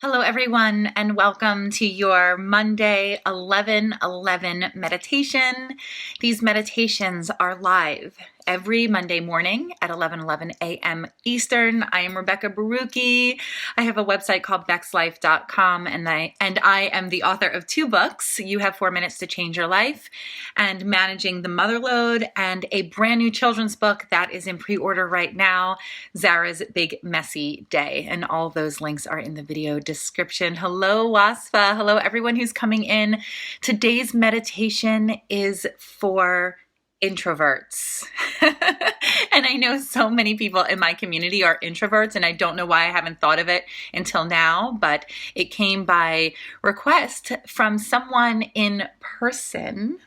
Hello, everyone, and welcome to your Monday 11:11 meditation. These meditations are live every Monday morning at 11:11 a.m. Eastern. I am Rebekah Borucki. I have a website called BEXLIFE.com, and I am the author of 2 books, You Have 4 Minutes to Change Your Life, and Managing the Motherload, and a brand new children's book that is in pre-order right now, Zara's Big Messy Day. And all those links are in the video description. Hello, Wasfa. Hello, everyone who's coming in. Today's meditation is for introverts. And I know so many people in my community are introverts, and I don't know why I haven't thought of it until now, but it came by request from someone in person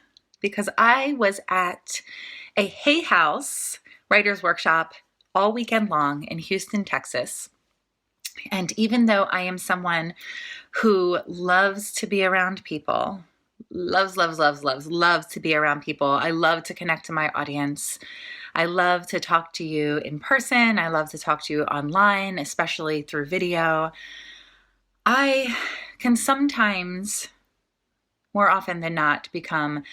because I was at a Hay House writer's workshop all weekend long in Houston, Texas. And even though I am someone who loves to be around people, loves to be around people, I love to connect to my audience. I love to talk to you in person. I love to talk to you online, especially through video. I can sometimes, more often than not, become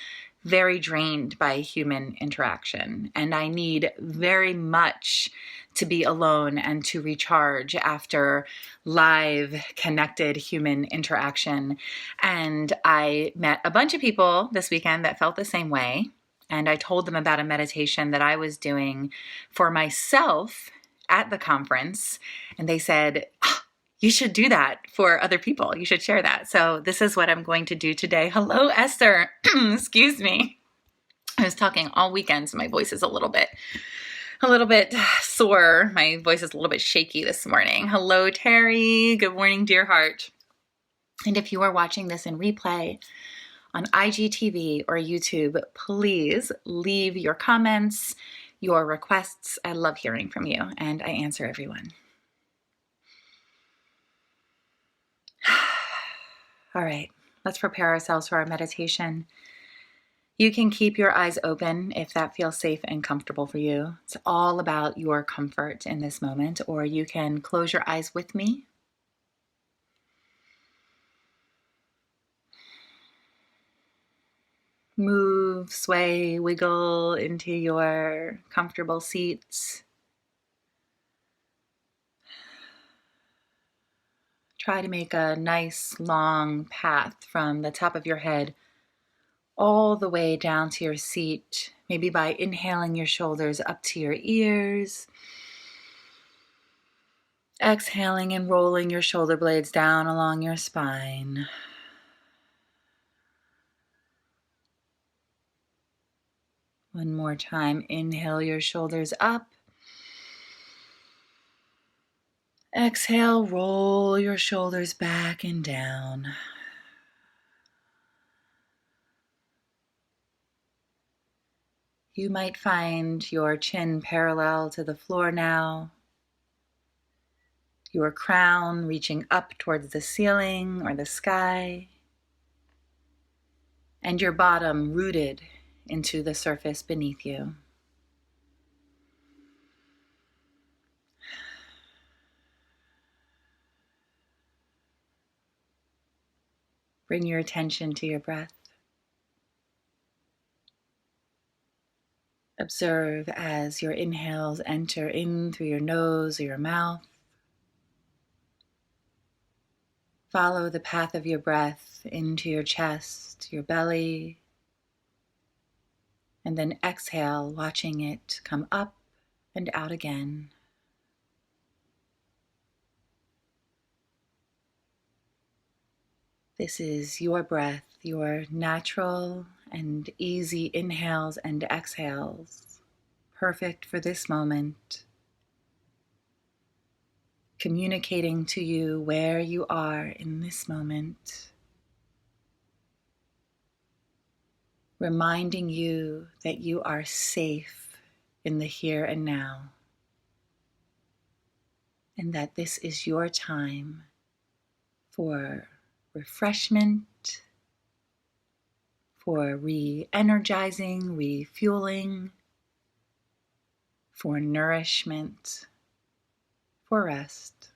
very drained by human interaction. And I need very much to be alone and to recharge after live, connected human interaction. And I met a bunch of people this weekend that felt the same way. And I told them about a meditation that I was doing for myself at the conference. And they said, you should do that for other people. You should share that. So this is what I'm going to do today. Hello, Esther. Excuse me. I was talking all weekend, so my voice is a little bit sore. My voice is a little bit shaky this morning. Hello, Terry. Good morning, dear heart. And if you are watching this in replay on IGTV or YouTube, please leave your comments, your requests. I love hearing from you, and I answer everyone. All right, let's prepare ourselves for our meditation. You can keep your eyes open if that feels safe and comfortable for you. It's all about your comfort in this moment, or you can close your eyes with me. Move, sway, wiggle into your comfortable seats. Try to make a nice long path from the top of your head all the way down to your seat, maybe by inhaling your shoulders up to your ears, exhaling and rolling your shoulder blades down along your spine. One more time, inhale your shoulders up. Exhale, roll your shoulders back and down. You might find your chin parallel to the floor now, your crown reaching up towards the ceiling or the sky, and your bottom rooted into the surface beneath you. Bring your attention to your breath. Observe as your inhales enter in through your nose or your mouth. Follow the path of your breath into your chest, your belly, and then exhale, watching it come up and out again. This is your breath, your natural and easy inhales and exhales, perfect for this moment, communicating to you where you are in this moment, reminding you that you are safe in the here and now, and that this is your time for refreshment, for re-energizing, refueling, for nourishment, for rest.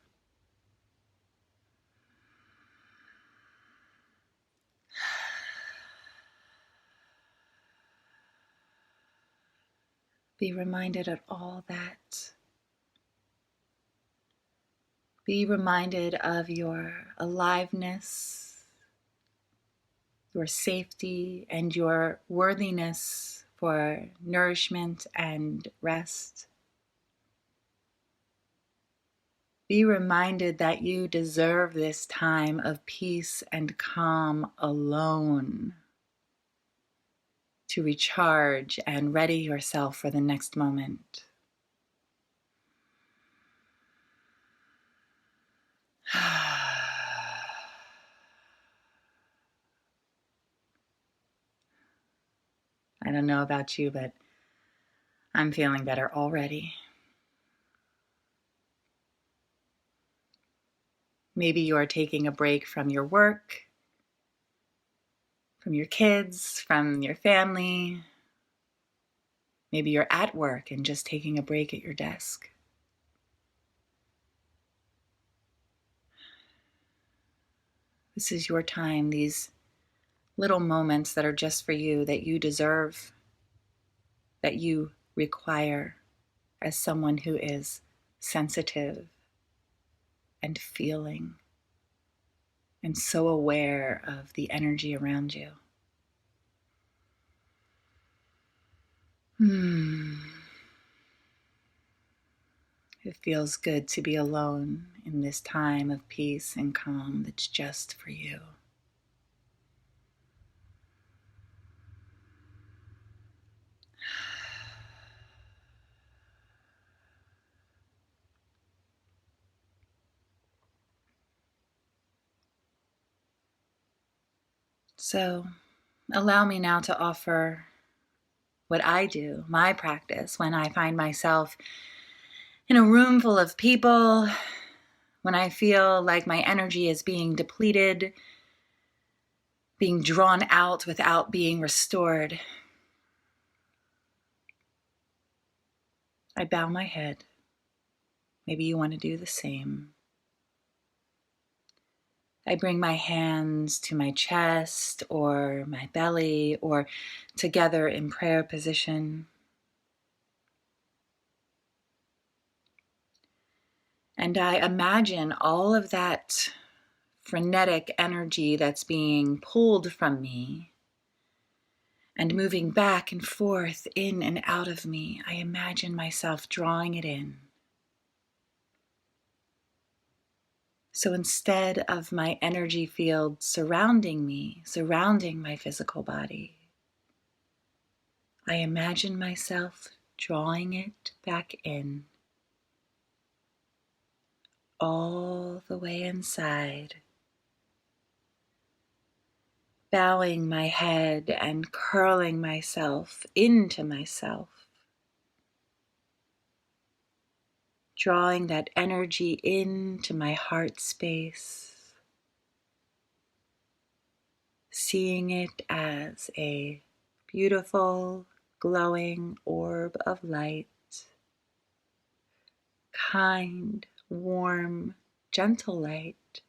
Be reminded of all that. Be reminded of your aliveness, your safety, and your worthiness for nourishment and rest. Be reminded that you deserve this time of peace and calm alone to recharge and ready yourself for the next moment. I don't know about you, but I'm feeling better already. Maybe you are taking a break from your work, from your kids, from your family. Maybe you're at work and just taking a break at your desk. This is your time, these little moments that are just for you, that you deserve, that you require as someone who is sensitive and feeling and so aware of the energy around you. It feels good to be alone in this time of peace and calm that's just for you. So, allow me now to offer what I do, my practice, when I find myself in a room full of people, when I feel like my energy is being depleted, being drawn out without being restored. I bow my head. Maybe you want to do the same. I bring my hands to my chest or my belly or together in prayer position. And I imagine all of that frenetic energy that's being pulled from me and moving back and forth in and out of me. I imagine myself drawing it in. So instead of my energy field surrounding me, surrounding my physical body, I imagine myself drawing it back in, all the way inside, bowing my head and curling myself into myself, drawing that energy into my heart space, seeing it as a beautiful, glowing orb of light, kind, warm, gentle light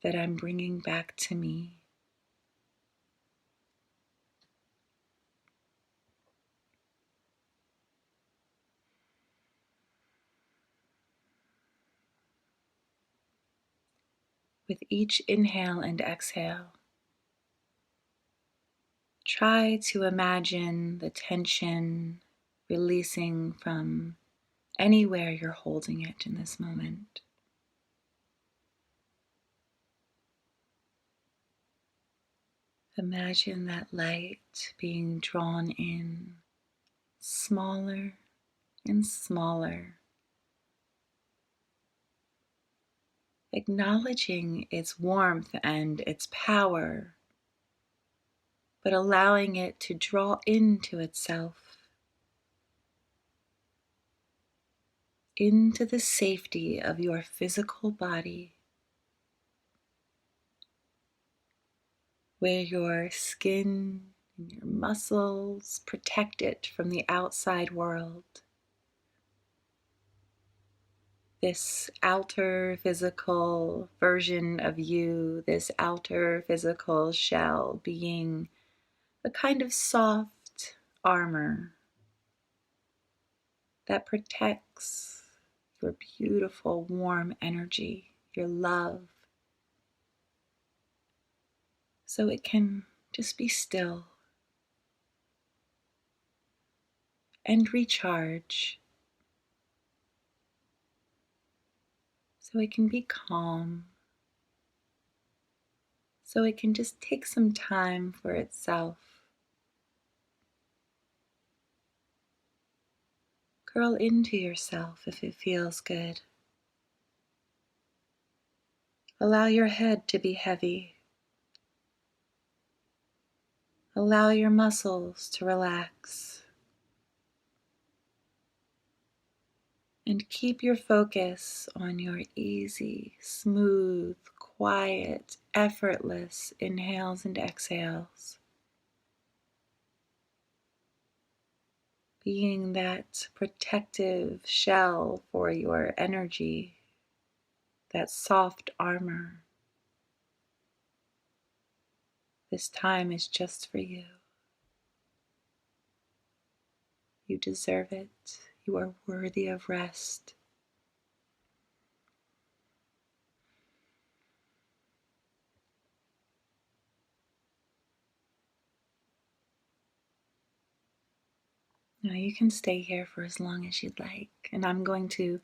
that I'm bringing back to me. With each inhale and exhale, try to imagine the tension releasing from anywhere you're holding it in this moment. Imagine that light being drawn in smaller and smaller, acknowledging its warmth and its power, but allowing it to draw into itself, into the safety of your physical body, where your skin and your muscles protect it from the outside world. This outer physical version of you, this outer physical shell being a kind of soft armor that protects your beautiful, warm energy, your love, so it can just be still and recharge, so it can be calm, so it can just take some time for itself. Curl into yourself if it feels good. Allow your head to be heavy. Allow your muscles to relax. And keep your focus on your easy, smooth, quiet, effortless inhales and exhales. Being that protective shell for your energy, that soft armor. This time is just for you. You deserve it. You are worthy of rest. Now you can stay here for as long as you'd like, and I'm going to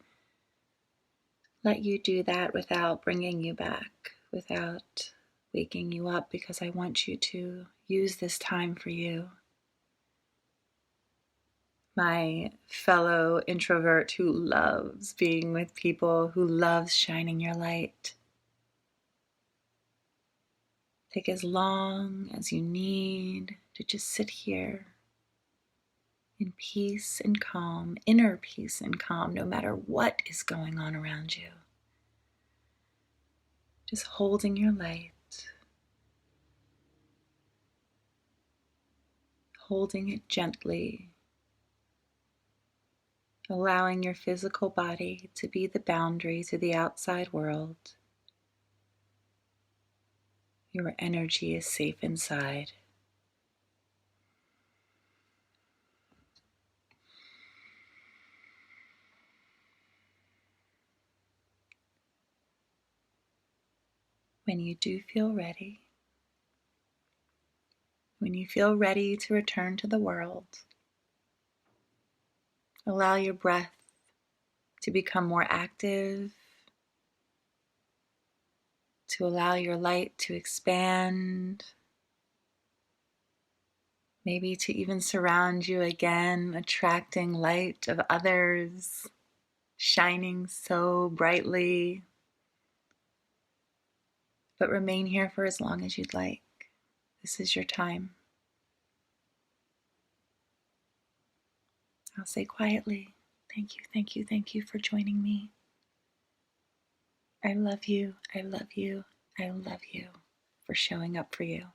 let you do that without bringing you back, without waking you up, because I want you to use this time for you. My fellow introvert who loves being with people, who loves shining your light. Take as long as you need to just sit here in peace and calm, inner peace and calm, no matter what is going on around you. Just holding your light, holding it gently, allowing your physical body to be the boundary to the outside world. Your energy is safe inside. When you do feel ready, when you feel ready to return to the world, allow your breath to become more active, to allow your light to expand, maybe to even surround you again, attracting light of others, shining so brightly. But remain here for as long as you'd like. This is your time. I'll say quietly, thank you, thank you, thank you for joining me. I love you, I love you, I love you for showing up for you.